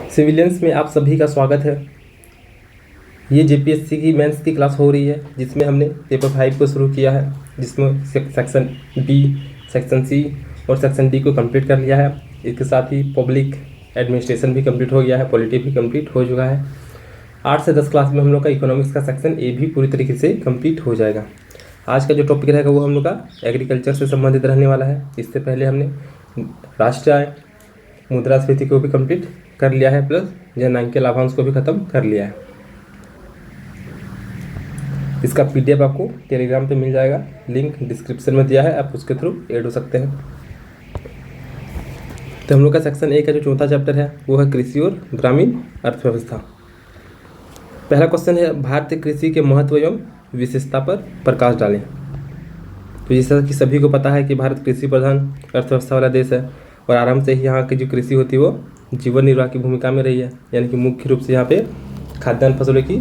Civilians में आप सभी का स्वागत है। ये जेपीएससी की मेंस की क्लास हो रही है, जिसमें हमने पेपर 5 को शुरू किया है, जिसमें सेक्शन बी, सेक्शन सी और सेक्शन डी को कंप्लीट कर लिया है। इसके साथ ही पब्लिक एडमिनिस्ट्रेशन भी कंप्लीट हो गया है, पॉलिटी भी कंप्लीट हो चुका है। 8 से 10 क्लास में हम लोग का इकोनॉमिक्स का सेक्शन ए भी पूरी तरीके से कंप्लीट हो जाएगा। आज का जो टॉपिक रहेगा वो हम लोग का एग्रीकल्चर से संबंधित रहने वाला है। इससे पहले हमने राष्ट्रीय आय, मुद्रास्फीति को भी कंप्लीट कर लिया है, प्लस जननांग के लाभांश को भी खत्म कर लिया है। इसका पीडीएफ आपको टेलीग्राम पे मिल जाएगा, लिंक डिस्क्रिप्शन में दिया है, आप उसके थ्रू ऐड हो सकते हैं। तो हम लोग का सेक्शन ए का जो चौथा चैप्टर है वो है कृषि और ग्रामीण अर्थव्यवस्था। पहला क्वेश्चन है, भारतीय कृषि के महत्व एवं विशेषता पर प्रकाश डालें। तो जैसा कि सभी को पता है कि भारत कृषि प्रधान अर्थव्यवस्था वाला देश है और आराम से ही यहाँ की जो कृषि होती है वो जीवन निर्वाह की भूमिका में रही है। यानी कि मुख्य रूप से यहाँ पे खाद्यान्न फसलों की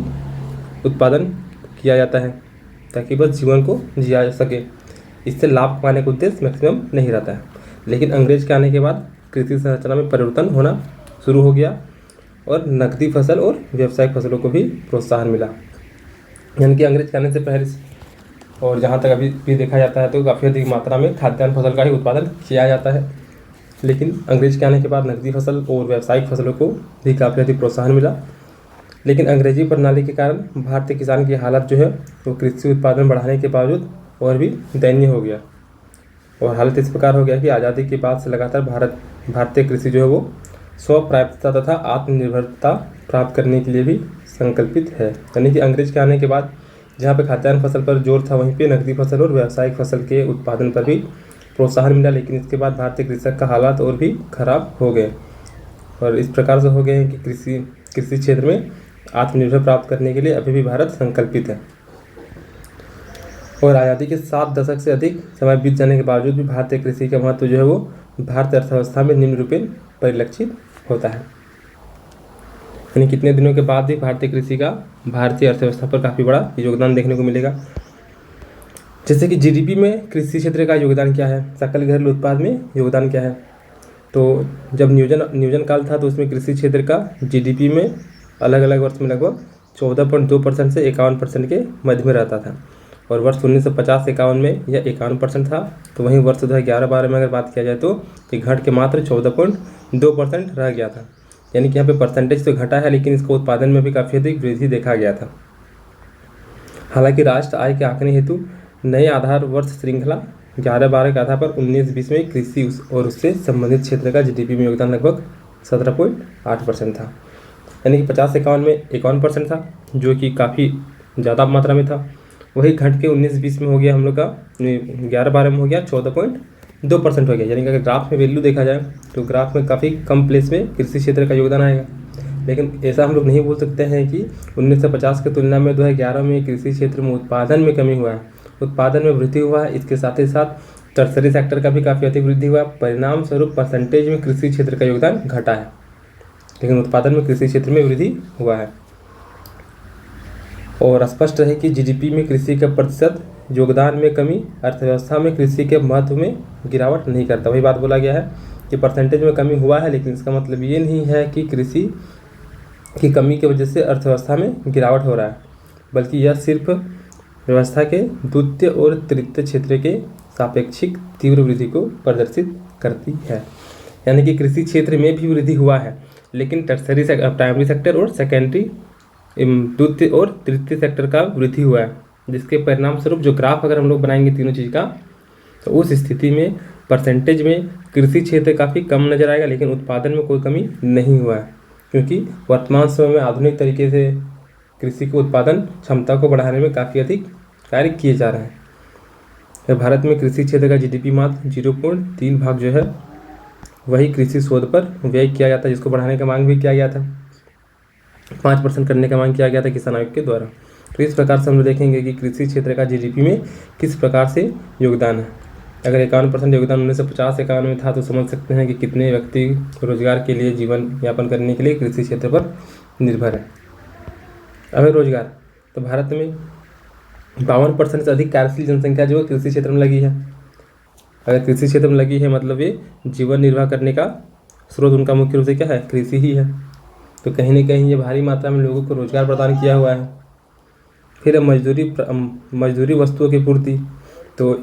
उत्पादन किया जाता है ताकि बस जीवन को जिया जा सके। इससे लाभ कमाने का उद्देश्य मैक्सिमम नहीं रहता है। लेकिन अंग्रेज के आने के बाद कृषि संरचना में परिवर्तन होना शुरू हो गया और नकदी फसल और व्यावसायिक फसलों को भी प्रोत्साहन मिला। यानी कि अंग्रेज के आने से पहले और जहाँ तक अभी भी देखा जाता है तो काफ़ी अधिक मात्रा में खाद्यान्न फसल का ही उत्पादन किया जाता है। लेकिन अंग्रेज के आने के बाद नकदी फसल और व्यावसायिक फसलों को भी काफ़ी अधिक प्रोत्साहन मिला। लेकिन अंग्रेजी प्रणाली के कारण भारतीय किसान की हालत जो है वो कृषि उत्पादन बढ़ाने के बावजूद और भी दयनीय हो गया। और हालत इस प्रकार हो गया कि आज़ादी के बाद से लगातार भारतीय कृषि जो है वो स्वप्राप्यता तथा आत्मनिर्भरता प्राप्त करने के लिए भी संकल्पित है। यानी कि अंग्रेज के आने के बाद जहाँ पे खाद्यान्न फसल पर जोर था, वहीं पे नकदी फसल और व्यावसायिक फसल के उत्पादन पर भी प्रोत्साहन मिला। लेकिन इसके बाद भारतीय कृषक का हालात और भी खराब हो गए और इस प्रकार से हो गए हैं कि कृषि क्षेत्र में आत्मनिर्भर प्राप्त करने के लिए अभी भी भारत संकल्पित है। और आज़ादी के 7 दशक से अधिक समय बीत जाने के बावजूद भी भारतीय कृषि का महत्व जो है वो भारतीय अर्थव्यवस्था में निम्न रूपेण परिलक्षित होता है। यानी कितने दिनों के बाद भी भारतीय कृषि का भारतीय अर्थव्यवस्था पर काफ़ी बड़ा योगदान देखने को मिलेगा। जैसे कि जीडीपी में कृषि क्षेत्र का योगदान क्या है, सकल घरेलू उत्पाद में योगदान क्या है। तो जब नियोजन काल था तो उसमें कृषि क्षेत्र का जीडीपी में अलग अलग वर्ष में लगभग 14.2% से 51% के मध्य में रहता था। और वर्ष 1950-51 में यह 51% था। तो वहीं वर्ष 2011-12 में अगर बात किया जाए तो ये घट के मात्र 14.2% रह गया था। यानी कि यहाँ पे परसेंटेज तो घटा है, लेकिन इसको उत्पादन में भी काफ़ी अधिक वृद्धि देखा गया था। हालांकि राष्ट्र आय के आंकड़े हेतु नए आधार वर्ष श्रृंखला 11-12 के आधार पर 19-20 में कृषि और उससे संबंधित क्षेत्र का जीडीपी में योगदान लगभग 17.8% था। यानी कि 50-51 में 51% था, जो कि काफ़ी ज़्यादा मात्रा में था। वही घट के 19-20 में हो गया हम लोग का, 11-12 में हो गया 14.2% हो गया। यानी कि अगर ग्राफ में वैल्यू देखा जाए तो ग्राफ में काफ़ी कम प्लेस में कृषि क्षेत्र का योगदान आएगा। लेकिन ऐसा हम लोग नहीं बोल सकते हैं कि 1950 की तुलना में 2011 में कृषि क्षेत्र में उत्पादन में कमी हुआ है। उत्पादन में वृद्धि हुआ है, इसके साथ ही साथ टर्सरी सेक्टर का भी काफ़ी अधिक वृद्धि हुआ है। परिणाम स्वरूप परसेंटेज में कृषि क्षेत्र का योगदान घटा है, लेकिन उत्पादन में कृषि क्षेत्र में वृद्धि हुआ है। और स्पष्ट है कि जीडीपी में कृषि का प्रतिशत योगदान में कमी अर्थव्यवस्था में कृषि के महत्व में गिरावट नहीं करता। वही बात बोला गया है कि परसेंटेज में कमी हुआ है, लेकिन इसका मतलब ये नहीं है कि कृषि की कमी की वजह से अर्थव्यवस्था में गिरावट हो रहा है, बल्कि यह सिर्फ व्यवस्था के द्वितीय और तृतीय क्षेत्र के सापेक्षिक तीव्र वृद्धि को प्रदर्शित करती है। यानी कि कृषि क्षेत्र में भी वृद्धि हुआ है, लेकिन प्राइमरी सेक्टर और सेकेंडरी द्वितीय और तृतीय सेक्टर का वृद्धि हुआ है, जिसके परिणाम स्वरूप जो ग्राफ अगर हम लोग बनाएंगे तीनों चीज़ का, तो उस स्थिति में परसेंटेज में कृषि क्षेत्र काफ़ी कम नजर आएगा, लेकिन उत्पादन में कोई कमी नहीं हुआ है, क्योंकि वर्तमान समय में आधुनिक तरीके से कृषि के उत्पादन क्षमता को बढ़ाने में काफ़ी अधिक कार्य किए जा रहे हैं। भारत में कृषि क्षेत्र का जीडीपी मात्र 0.3 भाग जो है वही कृषि शोध पर व्यय किया जाता है, जिसको बढ़ाने का मांग भी किया गया था। 5% करने का मांग किया गया था किसान आयोग के द्वारा। तो इस प्रकार से हम लोग देखेंगे कि कृषि क्षेत्र का जीडीपी में किस प्रकार से योगदान है। अगर 51% योगदान 1950-51 में था तो समझ सकते हैं कि कितने व्यक्ति रोजगार के लिए, जीवन यापन करने के लिए कृषि क्षेत्र पर निर्भर है। अब रोजगार, तो भारत में 52% से अधिक कार्यशील जनसंख्या जो कृषि क्षेत्र में लगी है। अगर कृषि क्षेत्र में लगी है मतलब ये जीवन निर्वाह करने का स्रोत उनका मुख्य रूप से क्या है, कृषि ही है। तो कहीं ना कहीं ये भारी मात्रा में लोगों को रोजगार प्रदान किया हुआ है। फिर मजदूरी वस्तुओं की पूर्ति, तो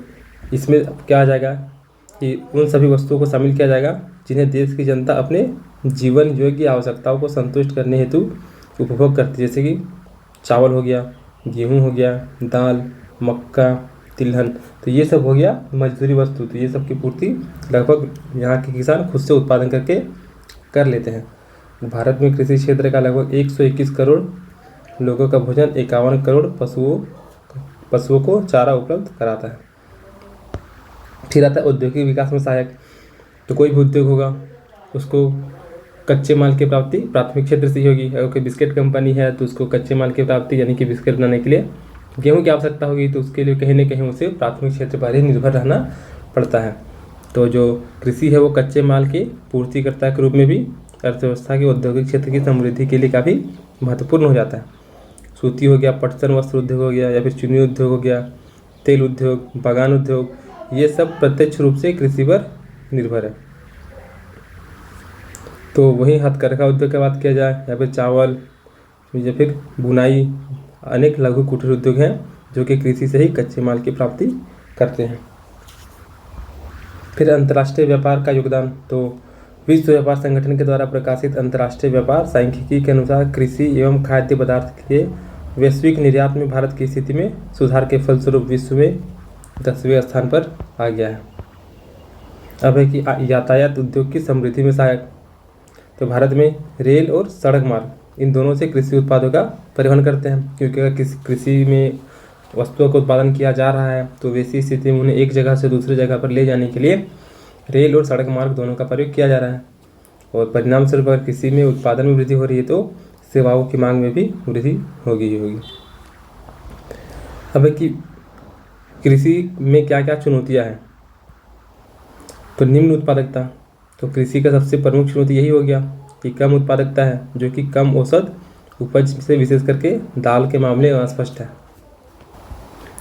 इसमें क्या आ जाएगा कि उन सभी वस्तुओं को शामिल किया जाएगा जिन्हें देश की जनता अपने जीवन योग्य आवश्यकताओं को संतुष्ट करने हेतु उपभोग करती है, जैसे कि चावल हो गया, गेहूँ हो गया, दाल, मक्का, तिलहन। तो ये सब हो गया मजदूरी वस्तु। तो ये सब की पूर्ति लगभग यहाँ के किसान खुद से उत्पादन करके कर लेते हैं। भारत में कृषि क्षेत्र का लगभग 121 करोड़ लोगों का भोजन 51 करोड़ पशुओं को चारा उपलब्ध कराता है। फिर आता है औद्योगिक विकास में सहायक। तो कोई भी उद्योग होगा उसको कच्चे माल की प्राप्ति प्राथमिक क्षेत्र से ही होगी। अगर कोई बिस्किट कंपनी है तो उसको कच्चे माल की प्राप्ति यानी कि बिस्किट बनाने के लिए गेहूं की आवश्यकता होगी, तो उसके लिए कहीं ना कहीं उसे प्राथमिक क्षेत्र पर ही निर्भर रहना पड़ता है। तो जो कृषि है वो कच्चे माल की पूर्तिकर्ता के रूप में भी अर्थव्यवस्था के औद्योगिक क्षेत्र की समृद्धि के लिए काफ़ी महत्वपूर्ण हो जाता है। सूती हो गया, पटसन वस्त्र उद्योग हो गया, या फिर चीनी उद्योग हो गया, तेल उद्योग, बागान उद्योग, ये सब प्रत्यक्ष रूप से कृषि पर निर्भर है। तो वहीं हथकरघा उद्योग की बात किया जाए, या फिर चावल या फिर बुनाई, अनेक लघु कुटीर उद्योग हैं जो कि कृषि से ही कच्चे माल की प्राप्ति करते हैं। फिर अंतर्राष्ट्रीय व्यापार का योगदान। तो विश्व व्यापार संगठन के द्वारा प्रकाशित अंतर्राष्ट्रीय व्यापार सांख्यिकी के अनुसार कृषि एवं खाद्य पदार्थ के वैश्विक निर्यात में भारत की स्थिति में सुधार के फलस्वरूप विश्व में 10वें स्थान पर आ गया है। अब है कि यातायात उद्योग की समृद्धि में सहायक। तो भारत में रेल और सड़क मार्ग इन दोनों से कृषि उत्पादों का परिवहन करते हैं, क्योंकि अगर कृषि में वस्तुओं का उत्पादन किया जा रहा है तो वैसी स्थिति में उन्हें एक जगह से दूसरी जगह पर ले जाने के लिए रेल और सड़क मार्ग दोनों का प्रयोग किया जा रहा है। और परिणाम स्वरूप अगर कृषि में उत्पादन में वृद्धि हो रही है तो सेवाओं की मांग में भी वृद्धि होगी। अब है कि कृषि में क्या क्या चुनौतियाँ हैं। तो निम्न उत्पादकता। तो कृषि का सबसे प्रमुख चुनौती यही हो गया कि कम उत्पादकता है, जो कि कम औसत उपज से विशेष करके दाल के मामले में अस्पष्ट है।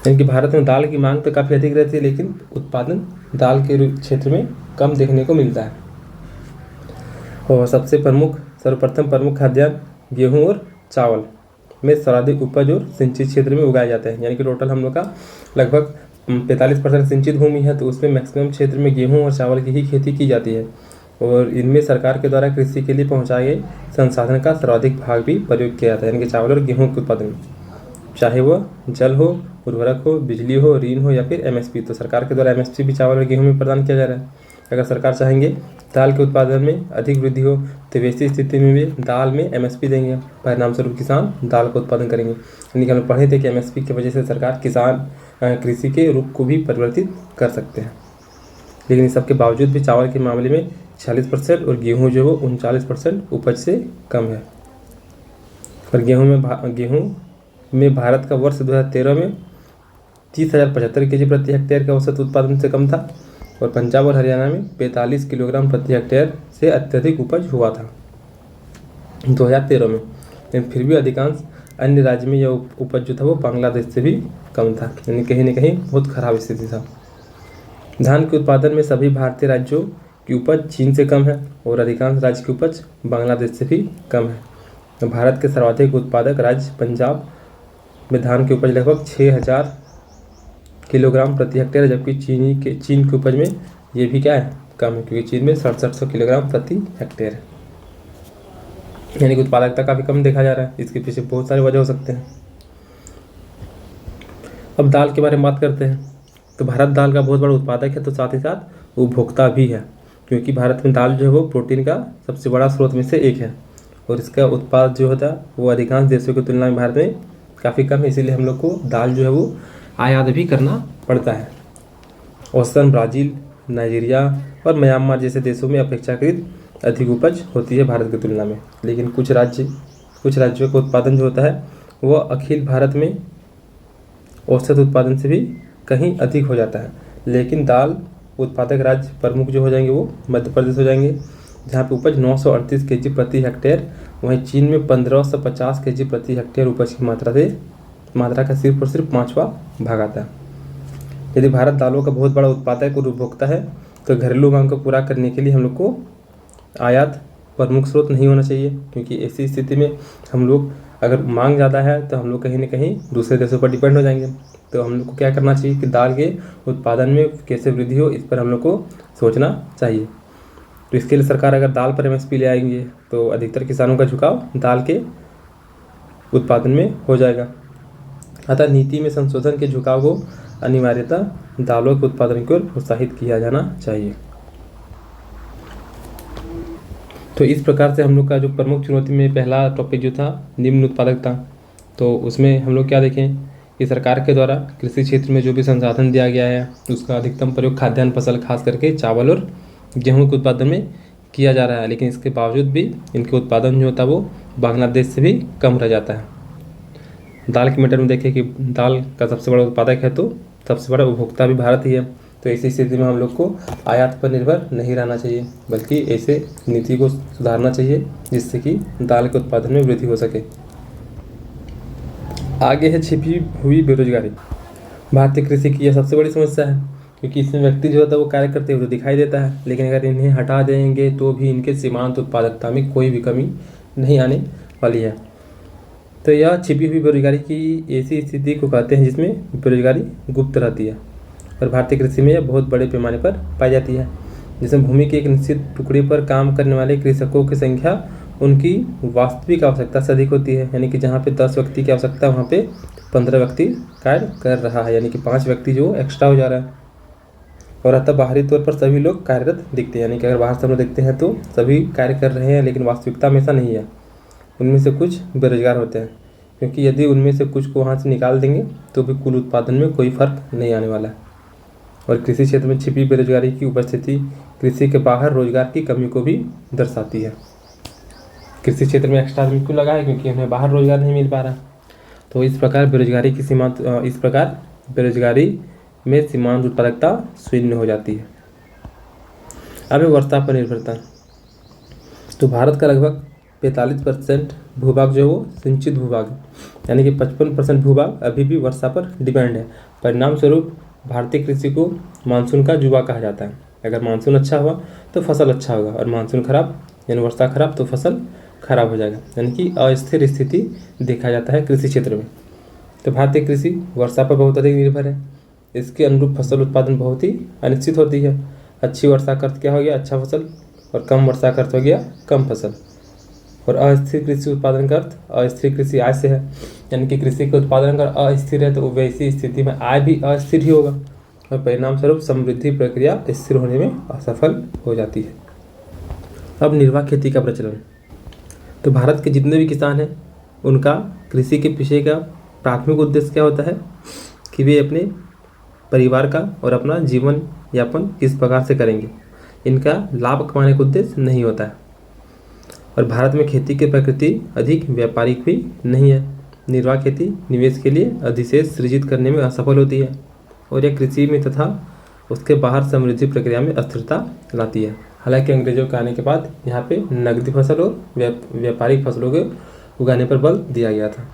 यानी कि भारत में दाल की मांग तो काफ़ी अधिक रहती है, लेकिन उत्पादन दाल के क्षेत्र में कम देखने को मिलता है। और सर्वप्रथम प्रमुख खाद्यान्न गेहूँ और चावल में सर्वाधिक उपज और सिंचित क्षेत्र में उगाए जाते हैं। यानी कि टोटल हम लोग का लगभग 45% सिंचित भूमि है, तो उसमें मैक्सिमम क्षेत्र में गेहूं और चावल की ही खेती की जाती है। और इनमें सरकार के द्वारा कृषि के लिए पहुंचाए गए संसाधन का सर्वाधिक भाग भी प्रयोग किया जाता है, यानी कि चावल और गेहूं के उत्पादन में, चाहे वह जल हो, उर्वरक हो, बिजली हो, ऋण हो या फिर MSP। तो सरकार के द्वारा MSP भी चावल और गेहूँ में प्रदान किया जा रहा है। अगर सरकार चाहेंगे दाल के उत्पादन में अधिक वृद्धि हो तो वैसी स्थिति में भी दाल में MSP देंगे, परिणाम स्वरूप किसान दाल का उत्पादन करेंगे। यानी कि हम पढ़े थे कि MSP की वजह से सरकार कृषि के रूप को भी परिवर्तित कर सकते हैं। लेकिन इस सब के बावजूद भी चावल के मामले में 46% और गेहूँ जो है 39% उपज से कम है। और गेहूँ में भारत का वर्ष 2013 में 30,075 kg प्रति हेक्टेयर का औसत उत्पादन से कम था, और पंजाब और हरियाणा में 45 किलोग्राम प्रति हेक्टेयर से अत्यधिक उपज हुआ था 2013 में। लेकिन फिर भी अधिकांश अन्य राज्य में यह उपज जो था वो बांग्लादेश से भी कम था, यानी कहीं न कहीं बहुत खराब स्थिति था। धान के उत्पादन में सभी भारतीय राज्यों की उपज चीन से कम है, और अधिकांश राज्य की उपज बांग्लादेश से भी कम है। तो भारत के सर्वाधिक उत्पादक राज्य पंजाब में धान की उपज लगभग 6,000 किलोग्राम प्रति हेक्टेयर, जबकि चीन की उपज में ये भी क्या है, कम है, क्योंकि चीन में 6700 किलोग्राम प्रति हेक्टेयर है। यानी कि उत्पादकता काफ़ी कम देखा जा रहा है। इसके पीछे बहुत सारे वजह हो सकते हैं। अब दाल के बारे में बात करते हैं। तो भारत दाल का बहुत बड़ा उत्पादक है, तो साथ ही साथ उपभोक्ता भी है, क्योंकि भारत में दाल जो है वो प्रोटीन का सबसे बड़ा स्रोत में से एक है, और इसका उत्पाद जो होता है वो अधिकांश देशों की तुलना में भारत में काफ़ी कम है। इसीलिए हम लोग को दाल जो है वो आयात भी करना पड़ता है। औसतन ब्राज़ील, नाइजीरिया और म्यांमार जैसे देशों में अपेक्षाकृत अधिक उपज होती है भारत की तुलना में। लेकिन कुछ राज्यों का उत्पादन जो होता है वो अखिल भारत में औसत उत्पादन से भी कहीं अधिक हो जाता है। लेकिन दाल उत्पादक राज्य प्रमुख जो हो जाएंगे वो मध्य प्रदेश हो जाएंगे, जहाँ पे उपज 938 kg प्रति हेक्टेयर। वहीं चीन में 1550 kg प्रति हेक्टेयर उपज की मात्रा का सिर्फ और सिर्फ 5वां भाग आता है। यदि भारत दालों का बहुत बड़ा उत्पादक और उपभोक्ता है, तो घरेलू मांग को पूरा करने के लिए हम लोग को आयात प्रमुख स्रोत नहीं होना चाहिए, क्योंकि ऐसी स्थिति में हम लोग अगर मांग ज़्यादा है तो हम लोग कहीं ना कहीं दूसरे देशों पर डिपेंड हो जाएंगे। तो हम लोग को क्या करना चाहिए कि दाल के उत्पादन में कैसे वृद्धि हो, इस पर हम लोग को सोचना चाहिए। तो इसके लिए सरकार अगर दाल पर MSP ले आएंगे तो अधिकतर किसानों का झुकाव दाल के उत्पादन में हो जाएगा। अतः नीति में संशोधन के झुकाव को अनिवार्यतः दालों के उत्पादन की ओर प्रोत्साहित किया जाना चाहिए। तो इस प्रकार से हम लोग का जो प्रमुख चुनौती में पहला टॉपिक जो था निम्न उत्पादकता, तो उसमें हम लोग क्या देखें कि सरकार के द्वारा कृषि क्षेत्र में जो भी संसाधन दिया गया है उसका अधिकतम प्रयोग खाद्यान्न फसल खास करके चावल और गेहूं के उत्पादन में किया जा रहा है, लेकिन इसके बावजूद भी इनके उत्पादन जो होता है वो बांग्लादेश से भी कम रह जाता है। दाल के मैटर में देखें कि दाल का सबसे बड़ा उत्पादक है तो सबसे बड़ा उपभोक्ता भी भारत ही है। तो ऐसी स्थिति में हम लोग को आयात पर निर्भर नहीं रहना चाहिए, बल्कि ऐसे नीति को सुधारना चाहिए जिससे कि दाल के उत्पादन में वृद्धि हो सके। आगे है छिपी हुई बेरोजगारी। भारतीय कृषि की यह सबसे बड़ी समस्या है, क्योंकि इसमें व्यक्ति जो होता है वो कार्य करते हुए तो दिखाई देता है, लेकिन अगर इन्हें हटा देंगे तो भी इनके सीमांत उत्पादकता में कोई भी कमी नहीं आने वाली है। तो यह छिपी हुई बेरोजगारी की ऐसी स्थिति को कहते हैं जिसमें बेरोजगारी गुप्त रहती है, और भारतीय कृषि में यह बहुत बड़े पैमाने पर पाई जाती है, जिसमें भूमि के एक निश्चित टुकड़े पर काम करने वाले कृषकों की संख्या उनकी वास्तविक आवश्यकता से अधिक होती है। यानी कि जहाँ पे 10 व्यक्ति की आवश्यकता है वहाँ पे 15 व्यक्ति कार्य कर रहा है, यानी कि 5 व्यक्ति जो एक्स्ट्रा हो जा रहा है। और अतः बाहरी तौर पर सभी लोग कार्यरत दिखते हैं, यानी कि अगर बाहर से हम लोग देखते हैं तो सभी कार्य कर रहे हैं, लेकिन वास्तविकता में ऐसा नहीं है। उनमें से कुछ बेरोजगार होते हैं, क्योंकि यदि उनमें से कुछ को वहाँ से निकाल देंगे तो भी कुल उत्पादन में कोई फर्क नहीं आने वाला है। और कृषि क्षेत्र में छिपी बेरोजगारी की उपस्थिति कृषि के बाहर रोजगार की कमी को भी दर्शाती है। कृषि क्षेत्र में एक्स्ट्रा आदमी क्यों लगा है? क्योंकि उन्हें बाहर रोजगार नहीं मिल पा रहा। तो इस प्रकार बेरोजगारी में सीमांत उत्पादकता शून्य हो जाती है। अब वर्षा पर निर्भरता। तो भारत का लगभग 45% भूभाग जो है वो सिंचित भूभाग है, यानी कि 55% भूभाग अभी भी वर्षा पर डिपेंड है। परिणाम स्वरूप भारतीय कृषि को मानसून का जुआ कहा जाता है। अगर मानसून अच्छा हुआ तो फसल अच्छा होगा, और मानसून खराब यानी वर्षा खराब तो फसल खराब हो जाएगा, यानी कि अस्थिर स्थिति देखा जाता है कृषि क्षेत्र में। तो भारतीय कृषि वर्षा पर बहुत अधिक निर्भर है। इसके अनुरूप फसल उत्पादन बहुत ही अनिश्चित होती है। अच्छी वर्षा का अर्थ क्या हो गया? अच्छा फसल, और कम वर्षा का अर्थ हो गया कम फसल। और अस्थिर कृषि उत्पादन का अर्थ अस्थिर कृषि आय से है, यानी कि कृषि के उत्पादन अगर अस्थिर है तो वैसी स्थिति में आय भी अस्थिर ही होगा, और परिणाम स्वरूप समृद्धि प्रक्रिया स्थिर होने में असफल हो जाती है। अब निर्वाह खेती का प्रचलन। तो भारत के जितने भी किसान हैं उनका कृषि के पीछे का प्राथमिक उद्देश्य क्या होता है कि वे अपने परिवार का और अपना जीवन यापन किस प्रकार से करेंगे, इनका लाभ कमाने का उद्देश्य नहीं होता है। और भारत में खेती की प्रकृति अधिक व्यापारिक भी नहीं है। निर्वाह खेती निवेश के लिए अधिशेष सृजित करने में असफल होती है, और यह कृषि में तथा उसके बाहर समृद्धि प्रक्रिया में अस्थिरता लाती है। हालांकि अंग्रेजों के आने के बाद यहाँ पे नकदी फसल और व्यापारिक फसलों के उगाने पर बल दिया गया था।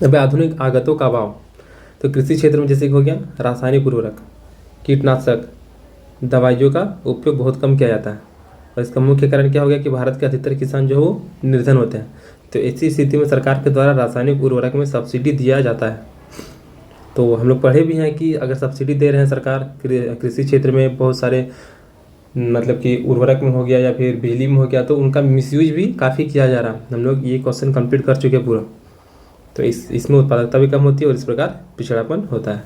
अब आधुनिक आगतों का अभाव। तो कृषि क्षेत्र में जैसे कि हो गया रासायनिक उर्वरक, कीटनाशक, दवाइयों का उपयोग बहुत कम किया जाता है, और इसका मुख्य कारण क्या हो गया कि भारत के अधिकतर किसान जो है वो निर्धन होते हैं। तो ऐसी स्थिति में सरकार के द्वारा रासायनिक उर्वरक में सब्सिडी दिया जाता है। तो हम लोग पढ़े भी हैं कि अगर सब्सिडी दे रहे हैं सरकार कृषि क्षेत्र में बहुत सारे, मतलब कि उर्वरक में हो गया या फिर बिजली में हो गया, तो उनका मिसयूज भी काफ़ी किया जा रहा है। हम लोग ये क्वेश्चन कंप्लीट कर चुके हैं पूरा। तो इसमें उत्पादकता भी कम होती है और इस प्रकार पिछड़ापन होता है।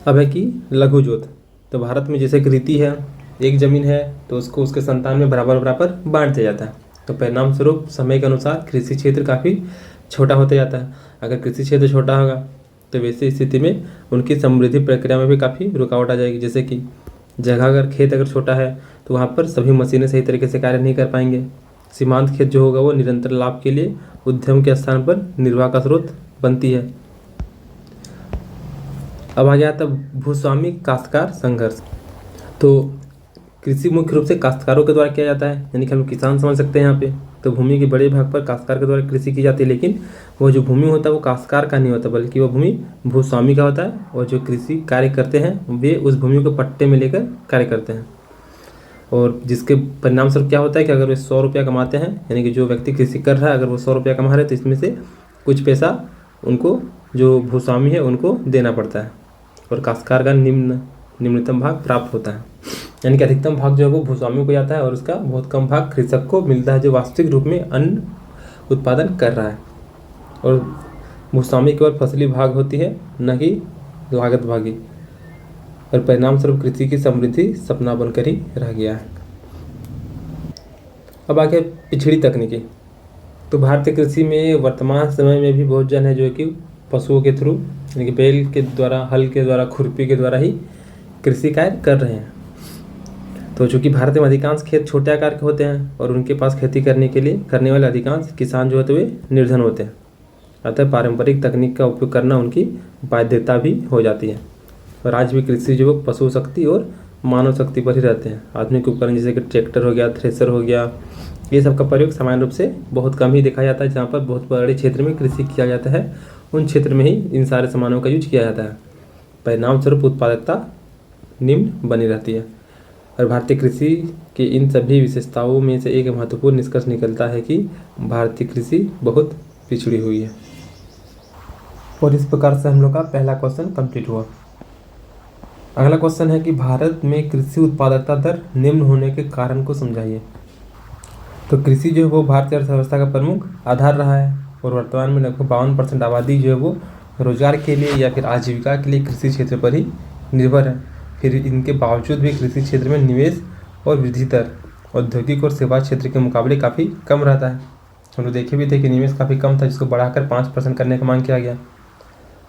अब है कि लघु जोत। तो भारत में जैसे कि रीति है, एक जमीन है तो उसको उसके संतान में बराबर बराबर बांट दिया जाता है। तो परिणाम स्वरूप समय के अनुसार कृषि क्षेत्र काफ़ी छोटा होता जाता है। अगर कृषि क्षेत्र छोटा होगा तो वैसी स्थिति में उनकी समृद्धि प्रक्रिया में भी काफ़ी रुकावट आ जाएगी। जैसे कि खेत अगर छोटा है तो वहाँ पर सभी मशीनें सही तरीके से कार्य नहीं कर पाएंगे। सीमांत खेत जो होगा वो निरंतर लाभ के लिए उद्यम के स्थान पर निर्वाह का स्रोत बनती है। अब आ गया था भूस्वामी काश्तकार संघर्ष। तो कृषि मुख्य रूप से काश्तकारों के द्वारा किया जाता है, यानी कि हम किसान समझ सकते हैं यहाँ पे। तो भूमि के बड़े भाग पर काश्तकार के द्वारा कृषि की जाती है, लेकिन वो जो भूमि होता है वो काश्तकार का नहीं होता, बल्कि वो भूमि भूस्वामी का होता है। और जो कृषि कार्य करते हैं वे उस भूमि को पट्टे में लेकर कार्य करते हैं। और जिसके परिणाम स्वरूप क्या होता है कि अगर वे 100 रुपया कमाते हैं, यानी कि जो व्यक्ति कृषि कर रहा है अगर वो 100 रुपया कमा रहे हैं तो इसमें से कुछ पैसा उनको जो भूस्वामी है उनको देना पड़ता है और काश्तकार का निम्नतम भाग प्राप्त होता है। यानी कि अधिकतम भाग जो है वो भूस्वामी को जाता है और उसका बहुत कम भाग कृषक को मिलता है जो वास्तविक रूप में अन्न उत्पादन कर रहा है। और भूस्वामी केवल फसली भाग होती है, न कि लागत भागी, और परिणाम स्वरूप कृषि की समृद्धि सपना बनकर ही रह गया है। अब आगे पिछड़ी तकनीकी। तो भारतीय कृषि में वर्तमान समय में भी बहुत जन है जो कि पशुओं के थ्रू, यानी कि बैल के द्वारा, हल के द्वारा, खुरपी के द्वारा ही कृषि कार्य कर रहे हैं। तो चूँकि भारत में अधिकांश खेत छोटे आकार के होते हैं और उनके पास खेती करने वाले अधिकांश किसान जो होते वे निर्धन होते हैं, अतः पारंपरिक तकनीक का उपयोग करना उनकी बाध्यता भी हो जाती है। और आज भी कृषि जो पशु शक्ति और मानव शक्ति पर ही रहते हैं। आधुनिक उपकरण जैसे कि ट्रैक्टर हो गया, थ्रेसर हो गया, ये सब का प्रयोग सामान्य रूप से बहुत कम ही देखा जाता है। जहाँ पर बहुत बड़े क्षेत्र में कृषि किया जाता है उन क्षेत्र में ही इन सारे सामानों का यूज किया जाता है। परिणाम स्वरूप उत्पादकता निम्न बनी रहती है। और भारतीय कृषि के इन सभी विशेषताओं में से एक महत्वपूर्ण निष्कर्ष निकलता है कि भारतीय कृषि बहुत पिछड़ी हुई है। और इस प्रकार से हम लोग का पहला क्वेश्चन कंप्लीट हुआ। अगला क्वेश्चन है कि भारत में कृषि उत्पादकता दर निम्न होने के कारण को समझाइए। तो कृषि जो है वो भारतीय अर्थव्यवस्था का प्रमुख आधार रहा है और वर्तमान में लगभग 52% आबादी जो है वो रोजगार के लिए या फिर आजीविका के लिए कृषि क्षेत्र पर ही निर्भर है। फिर इनके बावजूद भी कृषि क्षेत्र में निवेश और वृद्धि दर औद्योगिक और सेवा क्षेत्र के मुकाबले काफ़ी कम रहता है। हम लोग देखे भी थे कि निवेश काफ़ी कम था जिसको बढ़ाकर 5% करने का मांग किया गया।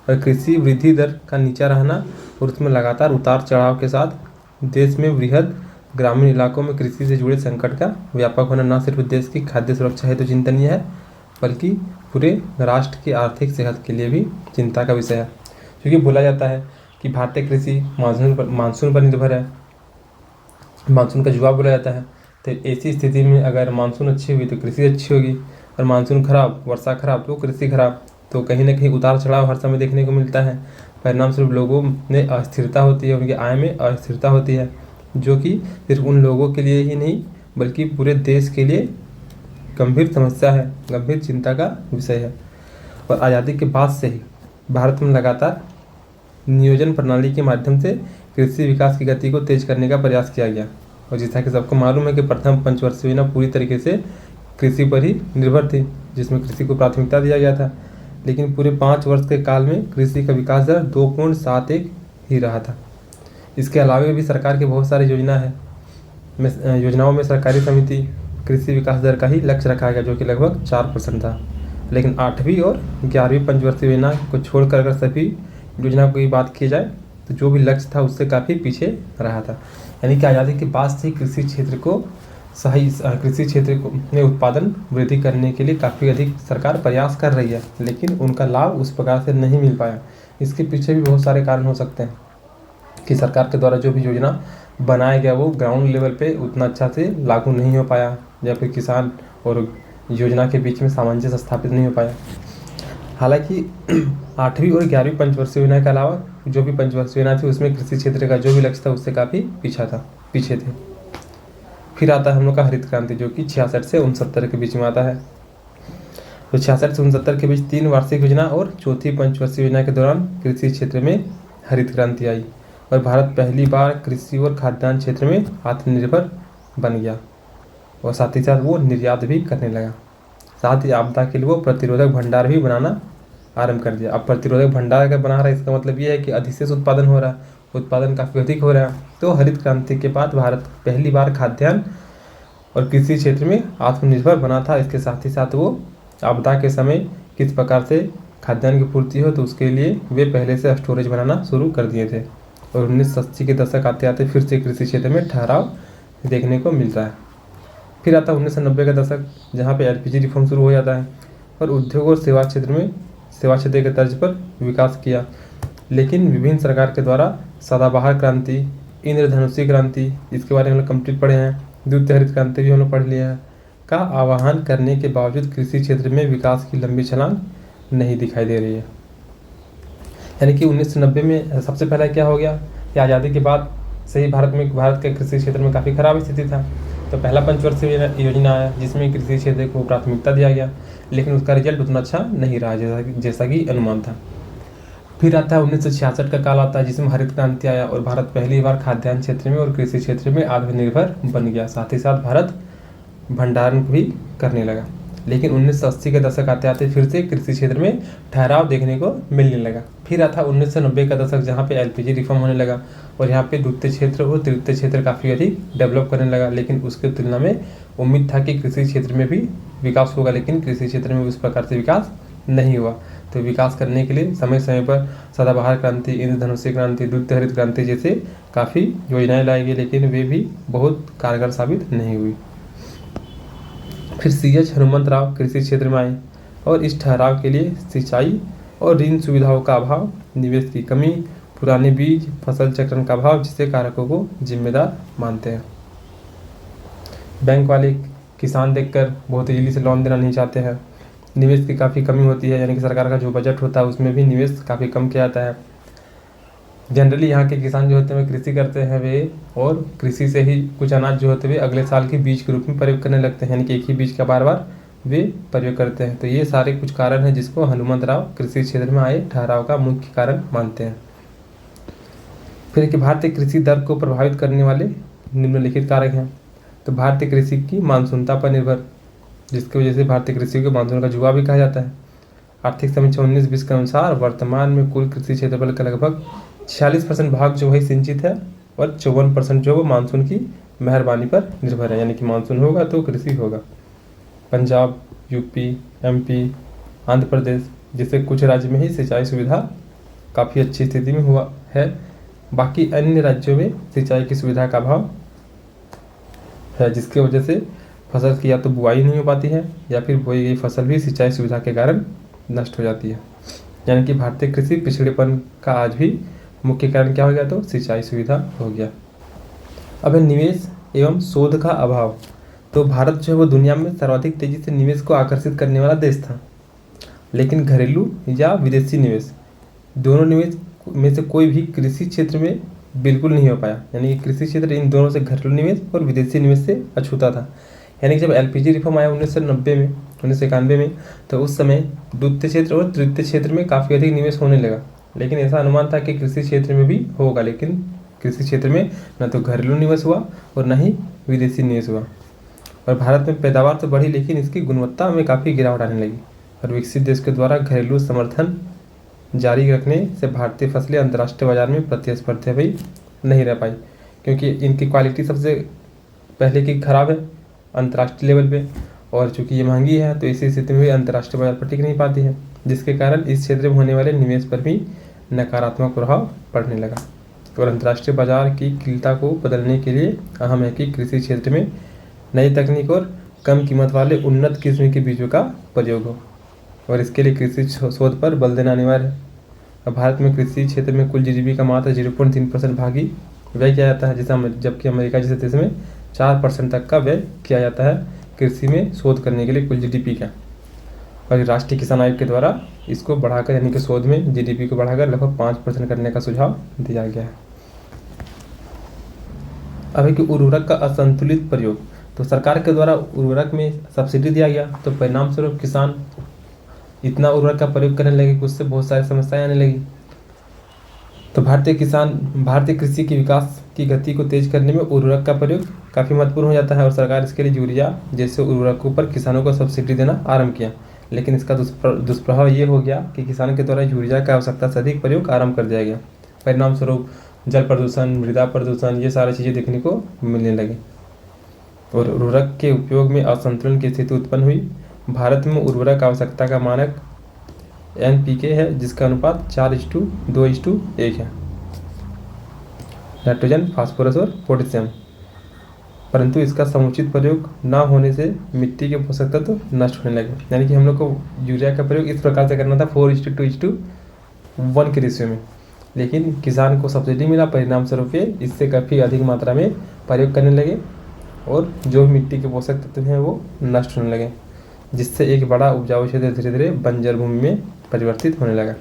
और कृषि वृद्धि दर का नीचा रहना और उसमें लगातार उतार चढ़ाव के साथ देश में वृहद ग्रामीण इलाकों में कृषि से जुड़े संकट का व्यापक होना न सिर्फ देश की खाद्य सुरक्षा हेतु चिंतनीय है बल्कि पूरे राष्ट्र की आर्थिक सेहत के लिए भी चिंता का विषय है। क्योंकि बोला जाता है कि भारतीय कृषि मानसून पर निर्भर है, मानसून का जुआ बोला जाता है। तो ऐसी स्थिति में अगर मानसून अच्छी हुई तो कृषि अच्छी होगी और मानसून खराब, वर्षा खराब तो कृषि खराब। तो कहीं ना कहीं उतार चढ़ाव हर समय देखने को मिलता है। परिणाम स्वरूप लोगों में अस्थिरता होती है, उनकी आय में अस्थिरता होती है, जो कि सिर्फ उन लोगों के लिए ही नहीं बल्कि पूरे देश के लिए गंभीर समस्या है, गंभीर चिंता का विषय है। और आज़ादी के बाद से ही भारत में लगातार नियोजन प्रणाली के माध्यम से कृषि विकास की गति को तेज करने का प्रयास किया गया। और जैसा कि सबको मालूम है कि प्रथम पंचवर्षीय योजना पूरी तरीके से कृषि पर ही निर्भर थी, जिसमें कृषि को प्राथमिकता दिया गया था। लेकिन पूरे 5 वर्ष के काल में कृषि का विकास दर 2.71 ही रहा था। इसके अलावा भी सरकार की बहुत सारी योजनाओं में सरकारी समिति कृषि विकास दर का ही लक्ष्य रखा गया, जो कि लगभग 4% था। लेकिन 8वीं और 11वीं पंचवर्षीय योजना को छोड़कर अगर सभी योजनाओं की बात की जाए तो जो भी लक्ष्य था उससे काफ़ी पीछे रहा था। यानी कि आज़ादी के बाद से कृषि क्षेत्र में उत्पादन वृद्धि करने के लिए काफ़ी अधिक सरकार प्रयास कर रही है, लेकिन उनका लाभ उस प्रकार से नहीं मिल पाया। इसके पीछे भी बहुत सारे कारण हो सकते हैं कि सरकार के द्वारा जो भी योजना बनाया गया वो ग्राउंड लेवल पे उतना अच्छा से लागू नहीं हो पाया, या फिर किसान और योजना के बीच में सामंजस्य स्थापित नहीं हो पाया। हालांकि 8वीं और 11वीं पंचवर्षीय योजना के अलावा जो भी पंचवर्षीय योजना थी उसमें कृषि क्षेत्र का जो भी लक्ष्य था उससे काफ़ी पीछे थे। फिर आता है हम लोग का हरित क्रांति, जो कि 66 से 69 के बीच में आता है। तो 66 से 69 के बीच 3 वार्षिक योजना और चौथी पंचवर्षीय योजना के दौरान कृषि क्षेत्र में हरित क्रांति आई और भारत पहली बार कृषि और खाद्यान्न क्षेत्र में आत्मनिर्भर बन गया और साथ ही साथ वो निर्यात भी करने लगा। साथ ही आपदा के लिए वो प्रतिरोधक भंडार भी बनाना आरंभ कर दिया। अब प्रतिरोधक भंडार अगर बना रहा है इसका मतलब ये है कि अधिशेष उत्पादन हो रहा है, उत्पादन काफ़ी अधिक हो रहा है। तो हरित क्रांति के बाद भारत पहली बार खाद्यान्न और कृषि क्षेत्र में आत्मनिर्भर बना था। इसके साथ ही साथ वो आपदा के समय किस प्रकार से खाद्यान्न की पूर्ति हो तो उसके लिए वे पहले से स्टोरेज बनाना शुरू कर दिए थे। और 1980 के दशक आते आते फिर से कृषि क्षेत्र में ठहराव देखने को मिलता है। फिर आता है 1990 का दशक, जहाँ पे एलपीजी रिफॉर्म शुरू हो जाता है और उद्योग और सेवा क्षेत्र के तर्ज पर विकास किया। लेकिन विभिन्न सरकार के द्वारा सदाबहार क्रांति, इंद्रधनुषी क्रांति, इसके बारे में हम लोग कंप्लीट पढ़े हैं, द्वितीय हरित क्रांति भी हम लोग पढ़ लिया है, का आह्वान करने के बावजूद कृषि क्षेत्र में विकास की लंबी छलांग नहीं दिखाई दे रही है। यानी कि 1990 में सबसे पहला क्या हो गया कि आज़ादी के बाद से ही भारत के कृषि क्षेत्र में काफ़ी खराब स्थिति था। तो पहला पंचवर्षीय योजना आया जिसमें कृषि क्षेत्र को प्राथमिकता दिया गया, लेकिन उसका रिजल्ट उतना अच्छा नहीं रहा जैसा कि अनुमान था। फिर आता है 1966 का काल आता है जिसमें हरित क्रांति आया और भारत पहली बार खाद्यान्न क्षेत्र में और कृषि क्षेत्र में आत्मनिर्भर बन गया। साथ ही साथ भारत भंडारण भी करने लगा। लेकिन 1980 के दशक आते आते फिर से कृषि क्षेत्र में ठहराव देखने को मिलने लगा। फिर आता 1990 का दशक जहाँ पे एलपीजी रिफॉर्म होने लगा और यहाँ पे द्वितीय क्षेत्र और तृतीय क्षेत्र काफ़ी अधिक डेवलप करने लगा। लेकिन उसके तुलना में उम्मीद था कि कृषि क्षेत्र में भी विकास होगा, लेकिन कृषि क्षेत्र में उस प्रकार से विकास नहीं हुआ। तो विकास करने के लिए समय समय पर सदाबहार क्रांति, इंद्रधनुषी क्रांति, द्वितीय हरित क्रांति जैसे काफ़ी योजनाएं लाई गई, लेकिन वे भी बहुत कारगर साबित नहीं हुई। फिर CH हनुमंतराव कृषि क्षेत्र में आए और इस ठहराव के लिए सिंचाई और ऋण सुविधाओं का अभाव, निवेश की कमी, पुराने बीज, फसल चक्रण का अभाव जैसे कारकों को जिम्मेदार मानते हैं। बैंक वाले किसान देखकर बहुत तेजी से लोन देना नहीं चाहते हैं। निवेश की काफ़ी कमी होती है, यानी कि सरकार का जो बजट होता है उसमें भी निवेश काफ़ी कम किया जाता है। जनरली यहाँ के किसान जो होते हैं वे कृषि करते हैं वे, और कृषि से ही कुछ अनाज जो होते हैं वे अगले साल के बीज के रूप में प्रयोग करने लगते हैं, यानी कि एक ही बीज का बार बार वे प्रयोग करते हैं। तो ये सारे कुछ कारण हैं जिसको हनुमंतराव कृषि क्षेत्र में आए ठहराव का मुख्य कारण मानते हैं। फिर कि भारतीय कृषि दर को प्रभावित करने वाले निम्नलिखित कारक हैं। तो भारतीय कृषि की मानसूनता पर निर्भर, जिसकी वजह से भारतीय कृषि को मानसून का जुआ भी कहा जाता है। आर्थिक समीक्षा 19-20 के अनुसार वर्तमान में कुल कृषि क्षेत्रफल का लगभग 46% भाग जो है सिंचित है और 54% जो वो मानसून की मेहरबानी पर निर्भर है, यानी कि मानसून होगा तो कृषि होगा। पंजाब, यूपी, एमपी, आंध्र प्रदेश जैसे कुछ राज्य में ही सिंचाई सुविधा काफ़ी अच्छी स्थिति में हुआ है। बाकी अन्य राज्यों में सिंचाई की सुविधा का अभाव है, जिसकी वजह से फसल की या तो बुआई नहीं हो पाती है या फिर बोई गई फसल भी सिंचाई सुविधा के कारण नष्ट हो जाती है। यानी कि भारतीय कृषि पिछड़ेपन का आज भी मुख्य कारण क्या हो गया, तो सिंचाई सुविधा हो गया। अब है निवेश एवं शोध का अभाव। तो भारत जो है वो दुनिया में सर्वाधिक तेजी से निवेश को आकर्षित करने वाला देश था, लेकिन घरेलू या विदेशी निवेश दोनों निवेश में से कोई भी कृषि क्षेत्र में बिल्कुल नहीं हो पाया। यानी कि कृषि क्षेत्र इन दोनों से घरेलू निवेश और विदेशी निवेश से अछूता था। यानी कि जब एलपीजी रिफॉर्म आया 1991 में, तो उस समय द्वितीय क्षेत्र और तृतीय क्षेत्र में काफ़ी अधिक निवेश होने लगा। लेकिन ऐसा अनुमान था कि कृषि क्षेत्र में भी होगा, लेकिन कृषि क्षेत्र में न तो घरेलू निवेश हुआ और न ही विदेशी निवेश हुआ। और भारत में पैदावार तो बढ़ी, लेकिन इसकी गुणवत्ता में काफ़ी गिरावट आने लगी। और विकसित देश के द्वारा घरेलू समर्थन जारी रखने से भारतीय फसलें अंतर्राष्ट्रीय बाजार में प्रतिस्पर्धी भी नहीं रह पाई, क्योंकि इनकी क्वालिटी सबसे पहले की खराब है अंतर्राष्ट्रीय लेवल पे, और चूँकि ये महंगी है तो इसी स्थिति में भी अंतर्राष्ट्रीय बाजार पर टिक नहीं पाती है, जिसके कारण इस क्षेत्र में होने वाले निवेश पर भी नकारात्मक प्रभाव पड़ने लगा। और अंतर्राष्ट्रीय बाजार की कीमता को बदलने के लिए अहम है कि कृषि क्षेत्र में नई तकनीक और कम कीमत वाले उन्नत किस्म के बीजों का प्रयोग हो, और इसके लिए कृषि शोध पर बल देना अनिवार्य है। अब भारत में कृषि क्षेत्र में कुल जीडीपी का मात्र 0.3% भाग ही व्यय किया जाता है, जबकि अमेरिका जैसे देश में 4% तक का व्यय किया जाता है कृषि में शोध करने के लिए कुल जीडीपी का। और राष्ट्रीय किसान आयोग के द्वारा इसको बढ़ाकर, यानी कि शोध में जीडीपी को बढ़ाकर लगभग 5% करने का सुझाव दिया गया है। अब है कि उर्वरक का असंतुलित प्रयोग। तो सरकार के द्वारा उर्वरक में सब्सिडी दिया गया, तो परिणाम स्वरूप किसान इतना उर्वरक का प्रयोग करने लगे कि उससे बहुत सारी समस्याएं आने लगी। तो भारतीय कृषि के विकास की गति को तेज करने में उर्वरक का प्रयोग काफ़ी महत्वपूर्ण हो जाता है, और सरकार इसके लिए यूरिया जैसे उर्वरकों पर किसानों को सब्सिडी देना आरंभ किया। लेकिन इसका दुष्प्रभाव ये हो गया कि किसान के द्वारा यूरिया की आवश्यकता से अधिक प्रयोग आरंभ कर दिया गया। परिणाम स्वरूप जल प्रदूषण, मृदा प्रदूषण, ये सारी चीज़ें देखने को मिलने लगी और उर्वरक के उपयोग में असंतुलन की स्थिति उत्पन्न हुई। भारत में उर्वरक आवश्यकता का मानक NPK है, जिसका अनुपात 4:2:1 है, नाइट्रोजन, फास्फोरस और पोटेशियम। परंतु इसका समुचित प्रयोग न होने से मिट्टी के पोषक तत्व नष्ट होने लगे। यानी कि हम लोग को यूरिया का प्रयोग इस प्रकार से करना था 4:2:1 के रेशियो में, लेकिन किसान को सब्सिडी मिला, परिणाम स्वरूप इससे काफ़ी अधिक मात्रा में प्रयोग करने लगे और जो मिट्टी के पोषक तत्व हैं वो नष्ट होने लगे, जिससे एक बड़ा उपजाऊ क्षेत्र धीरे धीरे बंजर भूमि में परिवर्तित होने लगा।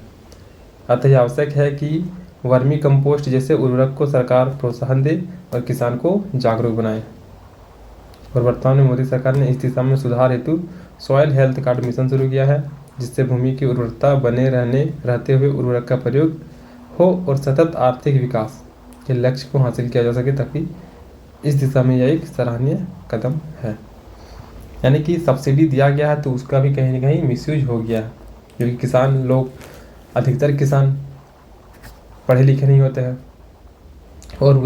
अतः यह आवश्यक है कि वर्मी कंपोस्ट जैसे उर्वरक को सरकार प्रोत्साहन दे और किसान को जागरूक बनाए। और वर्तमान में मोदी सरकार ने इस दिशा में सुधार हेतु सॉइल हेल्थ कार्ड मिशन शुरू किया है, जिससे भूमि की उर्वरता बने रहते हुए उर्वरक का प्रयोग हो और सतत आर्थिक विकास के लक्ष्य को हासिल किया जा सके, ताकि इस दिशा में यह एक सराहनीय कदम है। यानी कि सब्सिडी दिया गया है तो उसका भी कहीं ना कहीं मिसयूज हो गया है, क्योंकि किसान लोग, अधिकतर किसान पढ़े लिखे नहीं होते हैं और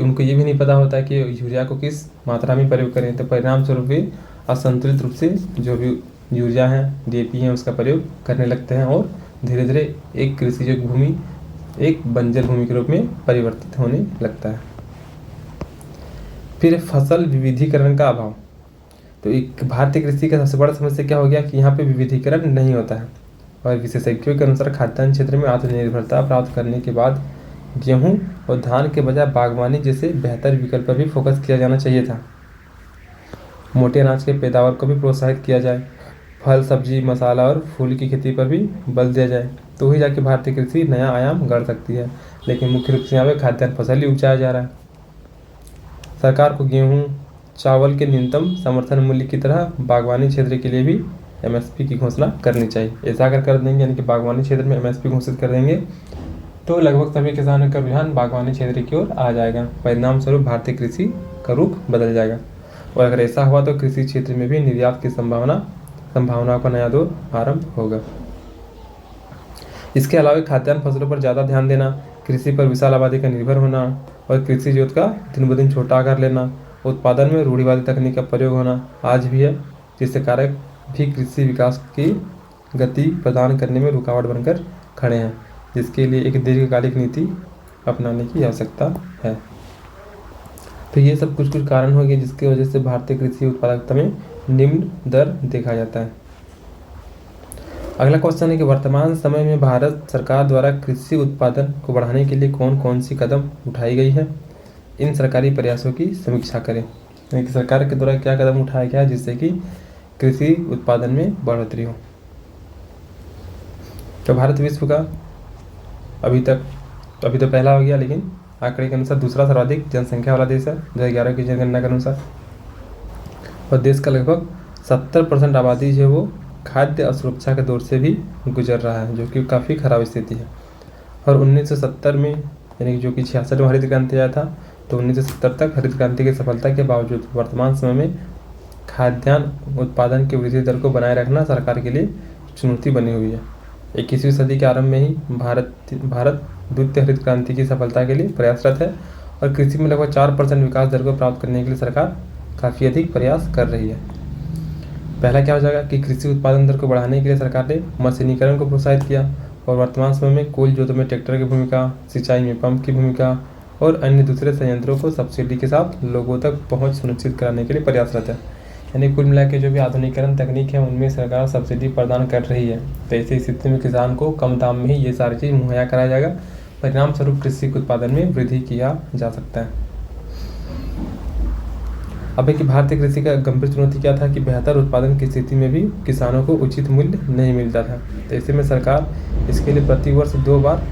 उनको ये भी नहीं पता होता है कि यूरिया को किस मात्रा में प्रयोग करें, तो परिणाम स्वरूप वे असंतुलित रूप से जो भी यूरिया है, DAP है, उसका प्रयोग करने लगते हैं और धीरे धीरे एक कृषि जो भूमि एक बंजर भूमि के रूप में परिवर्तित होने लगता है। फिर फसल विविधीकरण का अभाव। तो एक भारतीय कृषि का सबसे बड़ा समस्या क्या हो गया कि यहाँ पे विविधीकरण नहीं होता है और विशेषज्ञों के अनुसार खाद्यान्न क्षेत्र में आत्मनिर्भरता प्राप्त करने के बाद गेहूं और धान के बजाय बागवानी जैसे बेहतर विकल्प पर भी फोकस किया जाना चाहिए था। मोटे अनाज के पैदावार को भी प्रोत्साहित किया जाए, फल, सब्जी, मसाला और फूल की खेती पर भी बल दिया जाए, तो ही जाके भारतीय कृषि नया आयाम गढ़ सकती है। लेकिन मुख्य रूप से यहाँ पे खाद्यान्न फसल ही उपजाया जा रहा है। सरकार को गेहूँ, चावल के न्यूनतम समर्थन मूल्य की तरह बागवानी क्षेत्र के लिए भी MSP की घोषणा करनी चाहिए। ऐसा अगर कर देंगे, यानी कि बागवानी क्षेत्र में MSP घोषित कर देंगे, तो लगभग सभी किसानों का रुझान बागवानी क्षेत्र की ओर आ जाएगा। परिणाम स्वरूप भारतीय कृषि का रुख बदल जाएगा और अगर ऐसा हुआ तो कृषि क्षेत्र में भी निर्यात की संभावनाओं का नया दौर आरंभ होगा। इसके अलावा खाद्यान्न फसलों पर ज़्यादा ध्यान देना, कृषि पर विशाल आबादी का निर्भर होना और कृषि जोत का दिन ब दिन छोटा कर लेना, उत्पादन में रूढ़िवादी तकनीक का प्रयोग होना आज भी है, जिससे कारक भी कृषि विकास की गति प्रदान करने में रुकावट बनकर खड़े हैं, जिसके लिए एक दीर्घकालिक नीति अपनाने की आवश्यकता है। तो ये सब कुछ कारण हो गए जिसकी वजह से भारतीय कृषि उत्पादकता में निम्न दर देखा जाता है। अगला क्वेश्चन है कि वर्तमान समय में भारत सरकार द्वारा कृषि उत्पादन को बढ़ाने के लिए कौन कौन सी कदम उठाई गई है, इन सरकारी प्रयासों की समीक्षा करें। यानी कि सरकार के द्वारा क्या कदम उठाया गया है जिससे कि कृषि उत्पादन में बढ़ोतरी हो। तो भारत विश्व का अभी तो पहला हो गया, लेकिन आंकड़े के अनुसार दूसरा सर्वाधिक जनसंख्या वाला देश है 2011 की जनगणना के अनुसार। और देश का लगभग 70% आबादी जो है वो खाद्य असुरक्षा के दौर से भी गुजर रहा है, जो कि काफ़ी खराब स्थिति है। और 1970 में, यानी कि जो कि 66 में हरित क्रांति आया था, तो 1970 तक हरित क्रांति की सफलता के बावजूद वर्तमान समय में खाद्यान्न उत्पादन की वृद्धि दर को बनाए रखना सरकार के लिए चुनौती बनी हुई है। 21वीं सदी के आरंभ में ही भारत द्वितीय हरित क्रांति की सफलता के लिए प्रयासरत है और कृषि में लगभग 4% विकास दर को प्राप्त करने के लिए सरकार काफ़ी अधिक प्रयास कर रही है। पहला क्या हो जाएगा कि कृषि उत्पादन दर को बढ़ाने के लिए सरकार ने मशीनीकरण को प्रोत्साहित किया और वर्तमान समय में कुल जोतों में ट्रैक्टर की भूमिका, सिंचाई में पंप की भूमिका और अन्य दूसरे संयंत्रों को सब्सिडी के साथ लोगों तक पहुँच सुनिश्चित कराने के लिए प्रयासरत है। यानी कुल मिला के जो भी आधुनिकीकरण तकनीक है उनमें सरकार सब्सिडी प्रदान कर रही है। तो ऐसी स्थिति में किसान को कम दाम में ही ये सारी चीज़ मुहैया कराया जाएगा, परिणाम स्वरूप कृषि के उत्पादन में वृद्धि किया जा सकता है। अब कि भारतीय कृषि का गंभीर चुनौती क्या था कि बेहतर उत्पादन की स्थिति में भी किसानों को उचित मूल्य नहीं मिलता था। तो ऐसे में सरकार इसके लिए प्रतिवर्ष 2 बार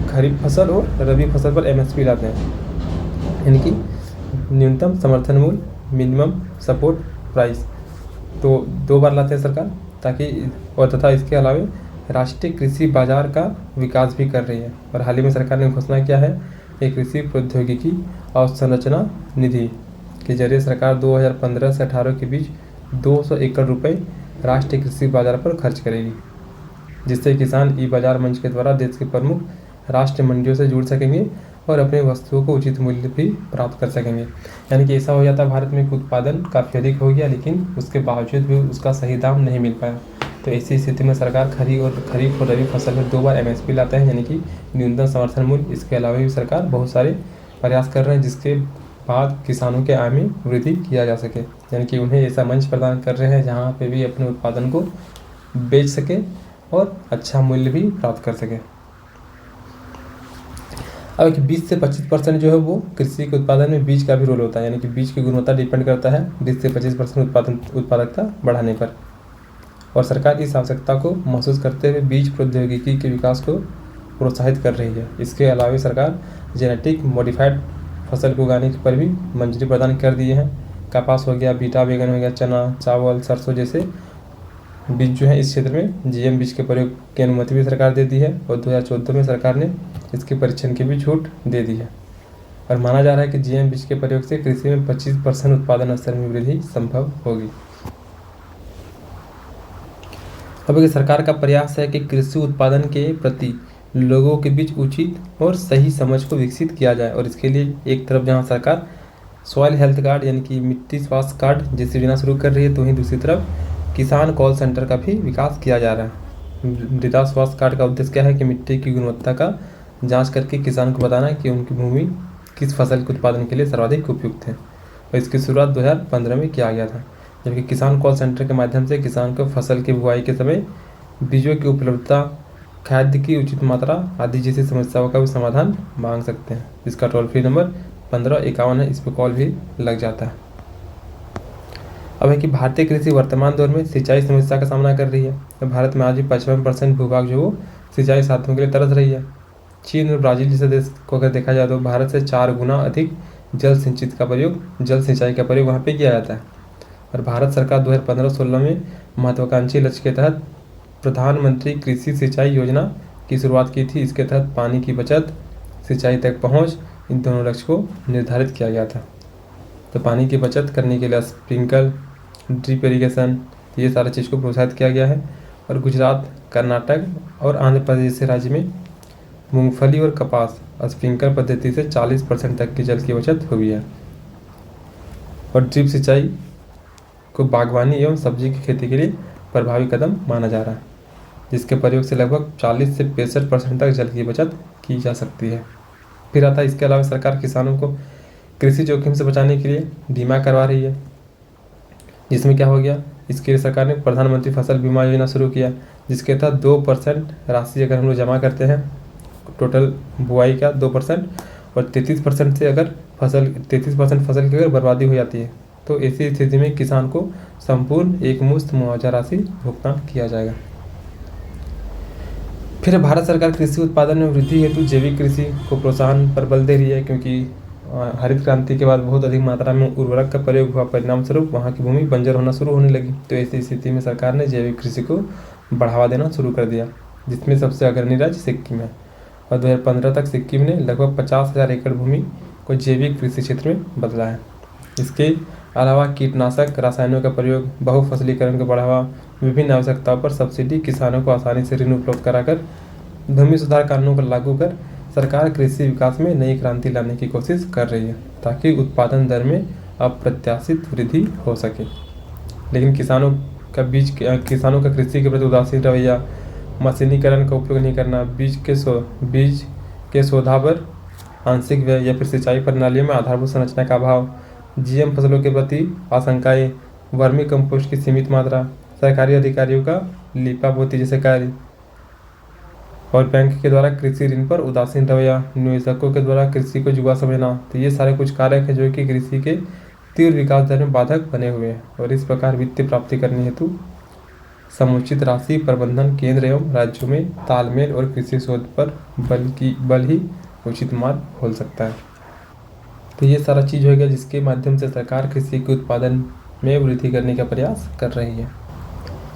खरीफ फसल और रबी फसल पर MSP लाते हैं, यानी कि न्यूनतम समर्थन मूल्य, मिनिमम सपोर्ट प्राइस, तो 2 बार लाते हैं सरकार ताकि, और तथा इसके अलावा राष्ट्रीय कृषि बाजार का विकास भी कर रही है। और हाल ही में सरकार ने घोषणा किया है कि कृषि प्रौद्योगिकी अवसंरचना निधि के जरिए सरकार 2015 से 18 के बीच 200 एकड़ रुपए राष्ट्रीय कृषि बाजार पर खर्च करेगी, जिससे किसान ई-बाजार मंच के द्वारा देश के प्रमुख राष्ट्रीय मंडियों से जुड़ सकेंगे और अपने वस्तुओं को उचित मूल्य भी प्राप्त कर सकेंगे। यानी कि ऐसा हो जाता भारत में उत्पादन काफ़ी अधिक हो गया, लेकिन उसके बावजूद भी उसका सही दाम नहीं मिल पाया। तो ऐसी स्थिति में सरकार खरीफ और रबी फसल में 2 बार MSP लाता है, यानी कि न्यूनतम समर्थन मूल्य। इसके अलावा भी सरकार बहुत सारे प्रयास कर रहे हैं जिसके बाद किसानों के आय में वृद्धि किया जा सके, यानी कि उन्हें ऐसा मंच प्रदान कर रहे हैं जहाँ पे भी अपने उत्पादन को बेच सके और अच्छा मूल्य भी प्राप्त कर सके। अब 20 से 25% जो है वो कृषि के उत्पादन में बीज का भी रोल होता है, यानी कि बीज की गुणवत्ता डिपेंड करता है 20 से 25% उत्पादकता बढ़ाने पर। और सरकार इस आवश्यकता को महसूस करते हुए बीज प्रौद्योगिकी के विकास को प्रोत्साहित कर रही है। इसके अलावा सरकार जेनेटिक मॉडिफाइड फसल को उगाने पर भी मंजूरी प्रदान कर दिए हैं। कपास हो गया, बीटा बैगन हो गया, चना, चावल, सरसों जैसे बीज जो है इस क्षेत्र में जीएम बीज के प्रयोग की अनुमति भी सरकार दे दी है और 2014 में सरकार ने इसके परीक्षण की भी छूट दे दी है। और माना जा रहा है कि जीएम बीज के प्रयोग से कृषि में 25% उत्पादन स्तर में वृद्धि संभव होगी। अब सरकार का प्रयास है कि कृषि उत्पादन के प्रति लोगों के बीच उचित और सही समझ को विकसित किया जाए और इसके लिए एक तरफ जहां सरकार सॉइल हेल्थ कार्ड यानी कि मिट्टी स्वास्थ्य कार्ड जैसी योजना शुरू कर रही है, तो वहीं दूसरी तरफ किसान कॉल सेंटर का भी विकास किया जा रहा है। मृदा स्वास्थ्य कार्ड का उद्देश्य क्या है कि मिट्टी की गुणवत्ता का जांच करके किसान को बताना कि उनकी भूमि किस फसल के उत्पादन के लिए सर्वाधिक उपयुक्त है और इसकी शुरुआत 2015 में किया गया था। जबकि किसान कॉल सेंटर के माध्यम से किसान को फसल की बुआई के समय बीजों की उपलब्धता, खाद्य की उचित मात्रा आदि जैसी समस्याओं का भी समाधान मांग सकते हैं। इसका टोल फ्री नंबर 1551 है, इस पर कॉल भी लग जाता है। अब है कि भारतीय कृषि वर्तमान दौर में सिंचाई समस्या का सामना कर रही है। तो भारत में आज भी 55% भूभाग जो वो सिंचाई साधनों के लिए तरस रही है। चीन और ब्राज़ील जैसे देश को अगर देखा जाए तो भारत से 4 गुना अधिक जल सिंचाई का प्रयोग वहाँ पे किया जाता है। और भारत सरकार 2015-16 में महत्वाकांक्षी लक्ष्य के तहत प्रधानमंत्री कृषि सिंचाई योजना की शुरुआत की थी। इसके तहत पानी की बचत, सिंचाई तक पहुँच, इन दोनों लक्ष्य को निर्धारित किया गया था। तो पानी की बचत करने के लिए स्प्रिंकल, ड्रिप इरिगेशन, ये सारा चीज़ को प्रोत्साहित किया गया है। और गुजरात, कर्नाटक और आंध्र प्रदेश जैसे राज्य में मूंगफली और कपास स्प्रिंकल पद्धति से 40% तक की जल की बचत हुई है। और ड्रिप सिंचाई को बागवानी एवं सब्जी की खेती के लिए प्रभावी कदम माना जा रहा है, जिसके प्रयोग से लगभग 40 से 65% तक जल की बचत की जा सकती है। फिर आता है इसके अलावा सरकार किसानों को कृषि जोखिम से बचाने के लिए बीमा करवा रही है, जिसमें क्या हो गया, इसके लिए सरकार ने प्रधानमंत्री फसल बीमा योजना शुरू किया, जिसके तहत 2% राशि अगर हम लोग जमा करते हैं टोटल बुआई का 2% और 33% से अगर 33% फसल की अगर बर्बादी हो जाती है तो ऐसी स्थिति में किसान को संपूर्ण एकमुश्त मुआवजा राशि भुगतान किया जाएगा। फिर भारत सरकार कृषि उत्पादन में वृद्धि हेतु जैविक कृषि को प्रोत्साहन पर बल दे रही है, क्योंकि हरित क्रांति के बाद बहुत अधिक मात्रा में उर्वरक का प्रयोग हुआ, परिणाम स्वरूप वहाँ की भूमि बंजर होना शुरू होने लगी। तो ऐसी स्थिति में सरकार ने जैविक कृषि को बढ़ावा देना शुरू कर दिया, जिसमें सबसे अग्रणी राज्य सिक्किम है। और 2015 तक सिक्किम ने लगभग 50,000 एकड़ भूमि को जैविक कृषि क्षेत्र में बदला है। इसके अलावा कीटनाशक, रसायनों का प्रयोग, बहुफसलीकरण को बढ़ावा, विभिन्न आवश्यकताओं पर सब्सिडी, किसानों को आसानी से ऋण उपलब्ध कराकर भूमि सुधार कानूनों को लागू कर सरकार कृषि विकास में नई क्रांति लाने की कोशिश कर रही है, ताकि उत्पादन दर में अप्रत्याशित वृद्धि हो सके। लेकिन किसानों का कृषि के प्रति उदासीन रवैया, मशीनीकरण का उपयोग नहीं करना, बीज के शोधा पर आंशिक व्यय या फिर सिंचाई प्रणालियों में आधारभूत संरचना का अभाव, जीएम फसलों के प्रति आशंकाएं, वर्मी कंपोस्ट की सीमित मात्रा, सरकारी अधिकारियों का लीपापोती जैसे कार्य और बैंक के द्वारा कृषि ऋण पर उदासीन रवैया, निवेशकों के द्वारा कृषि को जुआ समझना, तो ये सारे कुछ कारक हैं जो कि कृषि के तीव्र विकास दर में बाधक बने हुए हैं। और इस प्रकार वित्तीय प्राप्ति करने हेतु समुचित राशि प्रबंधन, केंद्र एवं राज्यों में तालमेल और कृषि शोध पर बल ही उचित मार्ग खोल सकता है। तो ये सारा चीज़ हो गया जिसके माध्यम से सरकार कृषि के उत्पादन में वृद्धि करने का प्रयास कर रही है।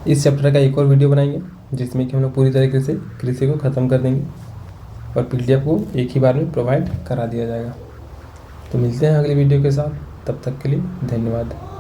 इस चैप्टर का एक और वीडियो बनाएंगे जिसमें कि हम लोग पूरी तरीके से कृषि को ख़त्म कर देंगे और पीडीएफ को एक ही बार में प्रोवाइड करा दिया जाएगा। तो मिलते हैं अगली वीडियो के साथ, तब तक के लिए धन्यवाद।